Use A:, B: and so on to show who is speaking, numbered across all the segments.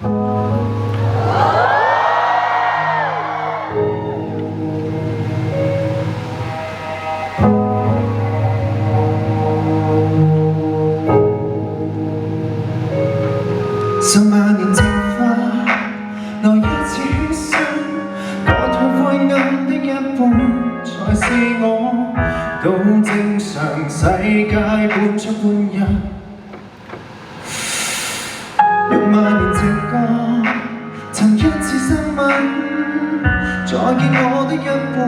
A: 10萬年淨化，來一次犧牲，割去灰暗的一半，才是我到正常世界半出半入。用萬年直覺，曾一次新聞，再見我的一半，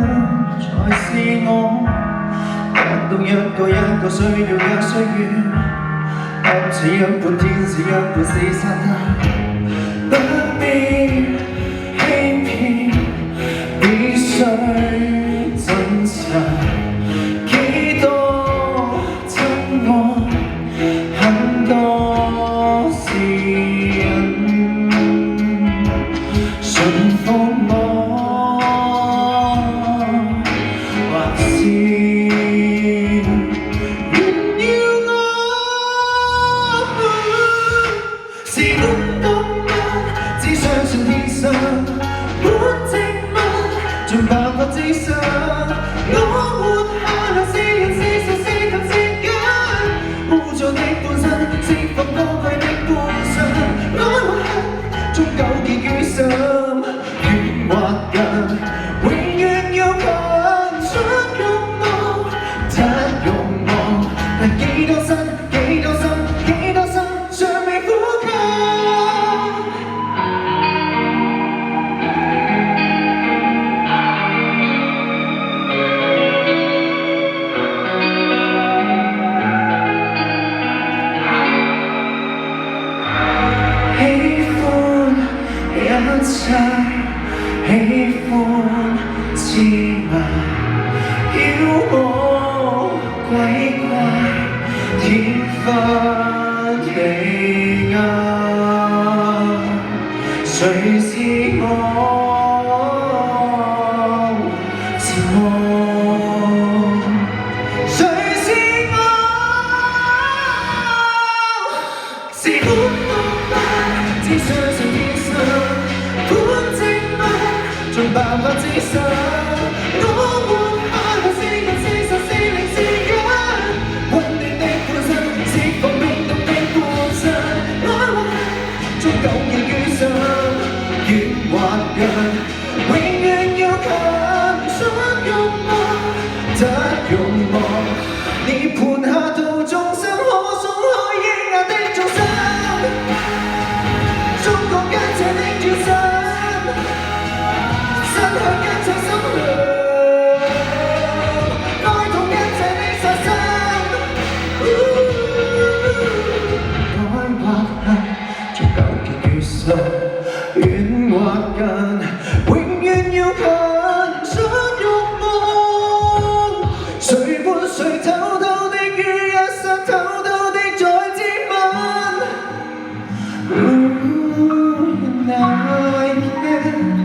A: 才是我得到一個需要也需要。天使一半，天使一半是撒旦，不必欺騙，必須真實。幾多真愛，很多是人順服我，或是盡辦法自殺，我活下來是人是神是頭是假，污糟的本身釋放高貴的本身，愛或恨終糾結於心，遠或近，永遠要憑想慾望，得慾望，但幾多身幾多心幾多心尚未呼吸。一切喜歡芝麻，妖魔鬼怪，天昏地暗，誰是我？是我？誰是我？是本我嗎？只相信天生。盡辦法自殺，我活下來是人是神是靈是假，混亂的本身釋放冰凍的本身，愛或恨終糾結於心，遠或近，永遠要靠想慾望，得慾望，你盤下到眾生可鬆開抑壓的眾生，中國間這的轉身。向一切心涼，愛同一切的殺生，愛或恨，終糾結於心，遠或近，永遠要憑想慾望，誰伴誰偷偷的於一生，偷偷的再接吻。I can't